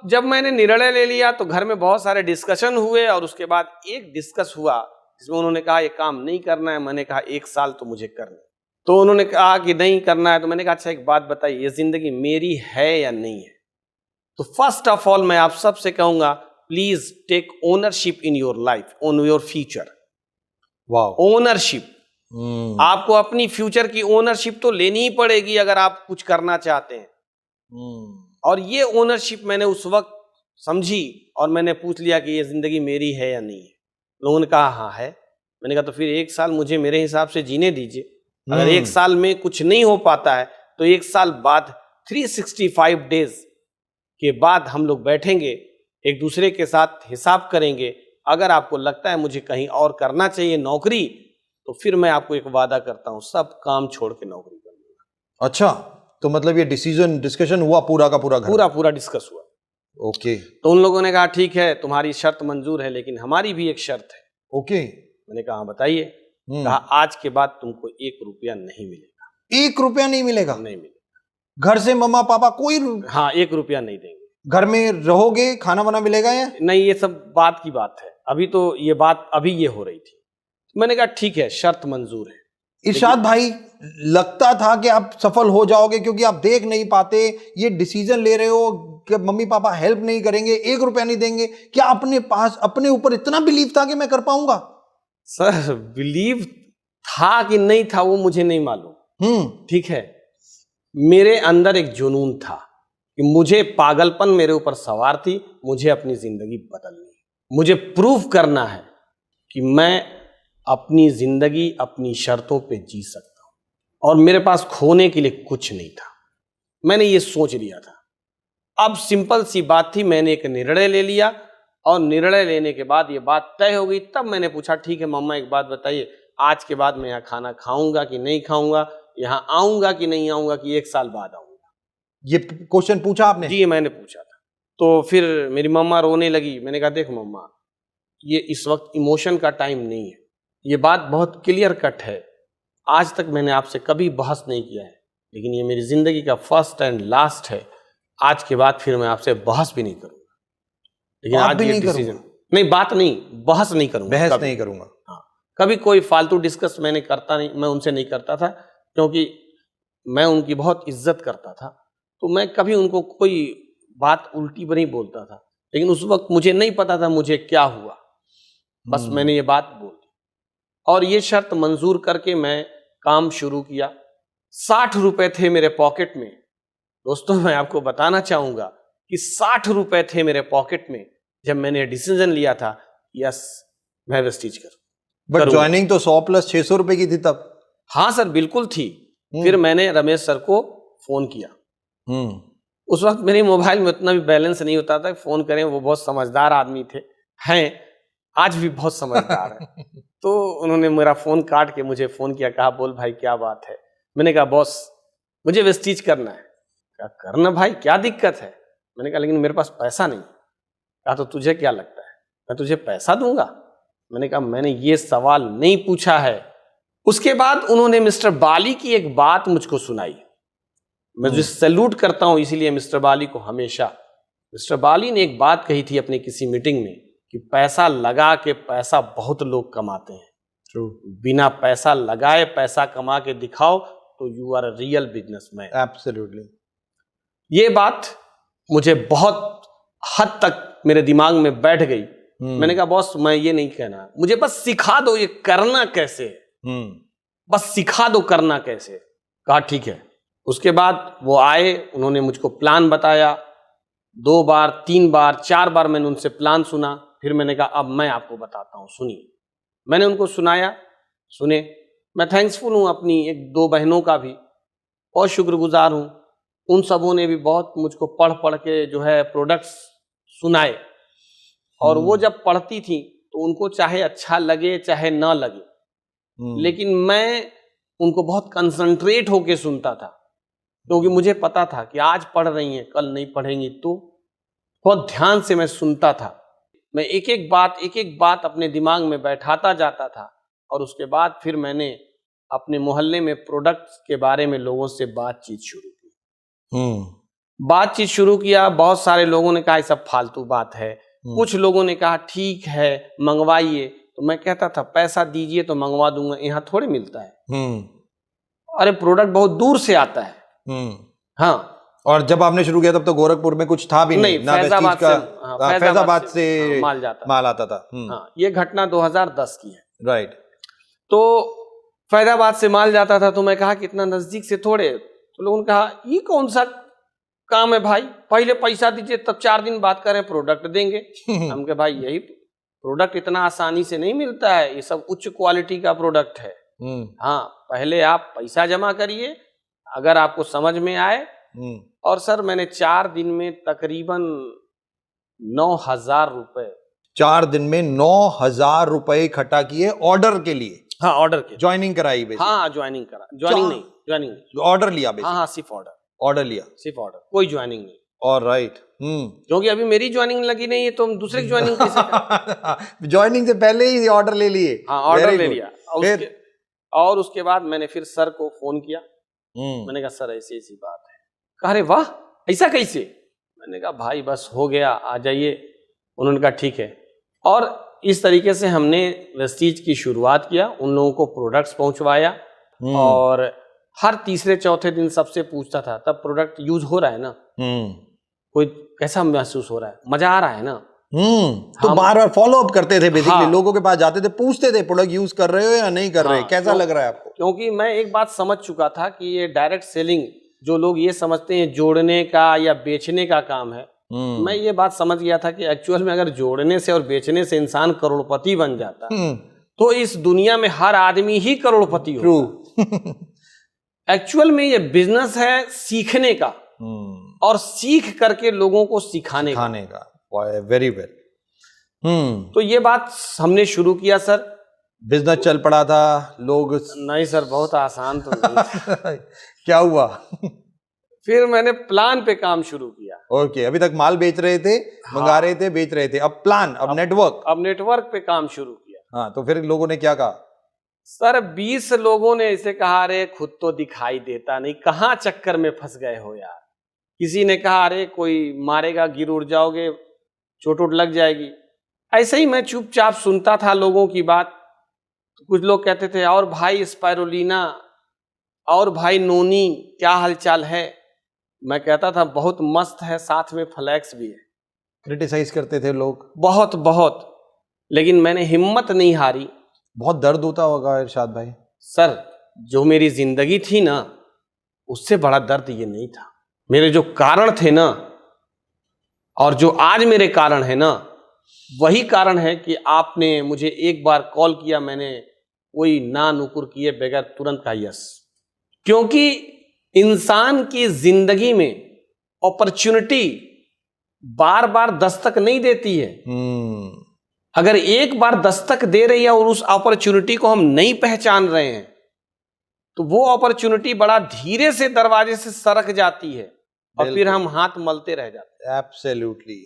जब मैंने निर्णय ले लिया तो घर में बहुत सारे डिस्कशन हुए और उसके बाद एक डिस्कस हुआ जिसमें उन्होंने कहा ये काम नहीं करना है। मैंने कहा 1 साल तो मुझे करना है। तो उन्होंने कहा कि नहीं करना है। तो मैंने कहा अच्छा एक बात बताइए, ये जिंदगी मेरी है या नहीं है? तो फर्स्ट ऑफ ऑल मैं आप सबसे कहूंगा, please take ownership in your life, on your future. वाह, ओनरशिप। आपको अपनी फ्यूचर की ओनरशिप तो लेनी ही पड़ेगी अगर आप कुछ करना चाहते हैं। और ये ओनरशिप मैंने उस वक्त समझी और मैंने पूछ लिया कि ये जिंदगी मेरी है या नहीं है। लोगों ने कहा हाँ है। मैंने कहा तो फिर 1 साल मुझे मेरे हिसाब से जीने दीजिए। अगर 1 साल में कुछ नहीं हो पाता है तो 1 साल बाद 365 डेज के बाद हम लोग बैठेंगे, एक दूसरे के साथ हिसाब करेंगे। अगर आपको लगता है मुझे कहीं और करना चाहिए नौकरी, तो फिर मैं आपको एक वादा करता हूं, सब काम छोड़ के नौकरी करूंगा। अच्छा, तो मतलब ये डिस्कशन हुआ पूरा का पूरा, पूरा डिस्कस हुआ। ओके। तो उन लोगों ने कहा ठीक है तुम्हारी शर्त मंजूर है, लेकिन हमारी भी एक शर्त है। ओके। मैंने कहा बताइए। कहा आज के बाद तुमको 1 रुपया नहीं मिलेगा। 1 रुपया नहीं मिलेगा? नहीं मिलेगा। घर से मम्मा पापा कोई? हाँ, 1 रुपया नहीं देंगे। घर में रहोगे, खाना बना मिलेगा या नहीं? ये सब बात की बात है, अभी तो ये बात अभी ये हो रही थी। मैंने कहा ठीक है, शर्त मंजूर है। इरशाद भाई, लगता था कि आप सफल हो जाओगे क्योंकि आप देख नहीं पाते, ये डिसीजन ले रहे हो कि मम्मी पापा हेल्प नहीं करेंगे, 1 रुपया नहीं देंगे। क्या अपने पास अपने ऊपर इतना बिलीव था कि मैं कर पाऊंगा? सर बिलीव था कि नहीं था वो मुझे नहीं मालूम, ठीक है। मेरे अंदर एक जुनून था कि मुझे पागलपन मेरे ऊपर सवार थी, मुझे अपनी जिंदगी बदलनी है, मुझे प्रूव करना है कि मैं अपनी जिंदगी अपनी शर्तों पे जी सकता हूं और मेरे पास खोने के लिए कुछ नहीं था। मैंने ये सोच लिया था। अब सिंपल सी बात थी, मैंने एक निर्णय ले लिया और निर्णय लेने के बाद ये बात तय हो गई। तब मैंने पूछा ठीक है मम्मा एक बात बताइए, आज के बाद मैं यहाँ खाना खाऊंगा कि नहीं खाऊंगा, यहाँ आऊंगा कि नहीं आऊंगा, कि 1 साल बाद आऊंगा? ये क्वेश्चन पूछा आपने? जी मैंने पूछा था। तो फिर मेरी मम्मा रोने लगी। मैंने कहा देख मम्मा, ये इस वक्त इमोशन का टाइम नहीं है, ये बात बहुत क्लियर कट है। आज तक मैंने आपसे कभी बहस नहीं किया है, लेकिन ये मेरी जिंदगी का फर्स्ट एंड लास्ट है। आज के बाद फिर मैं आपसे बहस भी नहीं करूंगा। लेकिन आज ये डिसीजन नहीं, बात नहीं, बहस नहीं करूंगा, बहस नहीं करूंगा। हाँ, कभी कोई फालतू डिस्कस मैंने करता नहीं, मैं उनसे नहीं करता था क्योंकि मैं उनकी बहुत इज्जत करता था। तो मैं कभी उनको कोई बात उल्टी नहीं बोलता था। लेकिन उस वक्त मुझे नहीं पता था मुझे क्या हुआ, बस मैंने ये बात बोल दी और ये शर्त मंजूर करके मैं काम शुरू किया। 60 रुपए थे मेरे पॉकेट में। दोस्तों मैं आपको बताना चाहूंगा कि 60 रुपए थे मेरे पॉकेट में जब मैंने डिसीजन लिया था, यस मैं वेस्टीज करूं। बट ज्वाइनिंग तो 100 प्लस 600 रुपए की थी तब। हाँ सर बिल्कुल थी। फिर मैंने रमेश सर को फोन किया। उस वक्त मेरे मोबाइल में उतना भी बैलेंस नहीं होता था फोन करें, वो बहुत समझदार आदमी थे, हैं आज भी बहुत समझदार है। तो उन्होंने मेरा फोन काट के मुझे फोन किया, कहा बोल भाई क्या बात है। मैंने कहा बॉस मुझे वेस्टीज करना है। कहा करना भाई, क्या दिक्कत है? मैंने कहा लेकिन मेरे पास पैसा नहीं। कहा तो तुझे क्या लगता है मैं तुझे पैसा दूंगा? मैंने कहा मैंने ये सवाल नहीं पूछा है। उसके बाद उन्होंने मिस्टर बाली की एक बात मुझको सुनाई, मैं जो सैल्यूट करता हूं इसीलिए मिस्टर बाली को हमेशा। मिस्टर बाली ने एक बात कही थी अपनी किसी मीटिंग में कि पैसा लगा के पैसा बहुत लोग कमाते हैं, बिना पैसा लगाए पैसा कमा के दिखाओ तो you are a real businessman. Absolutely. ये बात मुझे बहुत हद तक मेरे दिमाग में बैठ गई। मैंने कहा बॉस मैं ये नहीं कहना, मुझे बस सिखा दो ये करना कैसे, बस सिखा दो करना कैसे। कहा ठीक है। उसके बाद वो आए, उन्होंने मुझको प्लान बताया। 2 बार 3 बार 4 बार मैंने उनसे प्लान सुना। फिर मैंने कहा अब मैं आपको बताता हूं, सुनिए। मैंने उनको सुनाया, सुने। मैं थैंक्सफुल हूं अपनी 1-2 बहनों का भी, और शुक्रगुजार हूं। उन सबों ने भी बहुत मुझको पढ़ पढ़ के जो है प्रोडक्ट्स सुनाए, और वो जब पढ़ती थी तो उनको चाहे अच्छा लगे चाहे ना लगे, लेकिन मैं उनको बहुत कंसंट्रेट होके सुनता था क्योंकि मुझे पता था कि आज पढ़ रही हैं कल नहीं पढ़ेंगी, तो बहुत ध्यान से मैं सुनता था। मैं एक एक बात अपने दिमाग में बैठाता जाता था, और उसके बाद फिर मैंने अपने मोहल्ले में प्रोडक्ट्स के बारे में लोगों से बातचीत शुरू की। बातचीत शुरू किया, बहुत सारे लोगों ने कहा ये सब फालतू बात है, कुछ लोगों ने कहा ठीक है मंगवाइए, तो मैं कहता था पैसा दीजिए तो मंगवा दूंगा, यहाँ थोड़े मिलता है। अरे प्रोडक्ट बहुत दूर से आता है। हाँ, और जब आपने शुरू किया तब तो गोरखपुर में कुछ था भी नहीं, ना फैजाबाद का, से, फैजाबाद से माल आता था। हाँ, ये घटना 2010 की है। राइट। तो फैजाबाद से माल जाता था, तो मैं कहा कि इतना नजदीक से थोड़े, तो लोगों ने कहा ये कौन सा काम है भाई, पहले पैसा दीजिए तब 4 दिन बात करें प्रोडक्ट देंगे। हम कहे भाई यही प्रोडक्ट इतना आसानी से नहीं मिलता है, ये सब उच्च क्वालिटी का प्रोडक्ट है। हाँ, पहले आप पैसा जमा करिए अगर आपको समझ में आए। और सर मैंने 4 दिन में तकरीबन 9,000 रुपए, 4 दिन में 9,000 रुपए इकट्ठा किए ऑर्डर के लिए। हाँ, ऑर्डर के, ज्वाइनिंग कराई बेसिकली। हाँ ज्वाइनिंग करा, ज्वाइनिंग ऑर्डर लिया बेसिकली। हाँ, सिर्फ ऑर्डर लिया, सिर्फ ऑर्डर, कोई ज्वाइनिंग नहीं। ऑलराइट। क्योंकि अभी मेरी ज्वाइनिंग लगी नहीं है तो हम दूसरे की ज्वाइनिंग कैसे करें? ज्वाइनिंग से पहले ही ऑर्डर ले लिए। हाँ, ऑर्डर ले लिया। और उसके बाद मैंने फिर सर को फोन किया। मैंने कहा सर ऐसी ऐसी बात है। कहा अरे वाह, ऐसा कैसे? मैंने कहा भाई बस हो गया, आ जाइए। उन्होंने कहा ठीक है। और इस तरीके से हमने वेस्टीज की शुरुआत किया, उन लोगों को प्रोडक्ट्स पहुंचवाया। और हर तीसरे चौथे दिन सबसे पूछता था, तब प्रोडक्ट यूज हो रहा है ना, कोई कैसा महसूस हो रहा है, मजा आ रहा है ना। तो बार बार फॉलो अप करते थे बेसिकली। हाँ, लोगों के पास जाते थे, पूछते थे प्रोडक्ट यूज कर रहे हो या नहीं कर रहे, कैसा लग रहा है आपको? क्योंकि मैं एक बात समझ चुका था कि ये डायरेक्ट सेलिंग, जो लोग ये समझते हैं जोड़ने का या बेचने का काम है, मैं ये बात समझ गया था कि एक्चुअल में अगर जोड़ने से और बेचने से इंसान करोड़पति बन जाता तो इस दुनिया में हर आदमी ही करोड़पति होता। एक्चुअल में ये बिजनेस है सीखने का और सीख करके लोगों को सिखाने का। Very well. तो ये बात हमने शुरू किया सर। बिजनेस चल पड़ा था, लोग नहीं सर, बहुत आसान तो नहीं। क्या हुआ? फिर मैंने प्लान पे काम शुरू किया। ओके, अभी तक माल बेच रहे थे, मंगा रहे थे, बेच रहे थे, अब प्लान, अब नेटवर्क पे काम शुरू किया। हाँ, तो फिर लोगों ने क्या कहा? सर 20 लोगों ने ऐसे कहा अरे खुद तो दिखाई देता नहीं, कहाँ चक्कर में फंस गए हो यार। किसी ने कहा अरे कोई मारेगा, गिर उड़ जाओगे, चोट उट लग जाएगी। ऐसे ही मैं चुपचाप सुनता था लोगों की बात। तो कुछ लोग कहते थे और भाई स्पाइरुलिना, और भाई नोनी, क्या हालचाल है? मैं कहता था बहुत मस्त है, साथ में फ्लैक्स भी है। क्रिटिसाइज करते थे लोग बहुत, लेकिन मैंने हिम्मत नहीं हारी। बहुत दर्द होता होगा इरशाद भाई। सर जो मेरी जिंदगी थी ना, उससे बड़ा दर्द ये नहीं था। मेरे जो कारण थे ना, और जो आज मेरे कारण है ना, वही कारण है कि आपने मुझे एक बार कॉल किया, मैंने कोई ना नुकुर किए बगैर तुरंत कहा यस। क्योंकि इंसान की जिंदगी में अपॉर्चुनिटी बार बार दस्तक नहीं देती है। अगर एक बार दस्तक दे रही है और उस अपॉर्चुनिटी को हम नहीं पहचान रहे हैं, तो वो अपॉर्चुनिटी बड़ा धीरे से दरवाजे से सरक जाती है और फिर हम हाथ मलते रह जाते हैं। एब्सोल्युटली।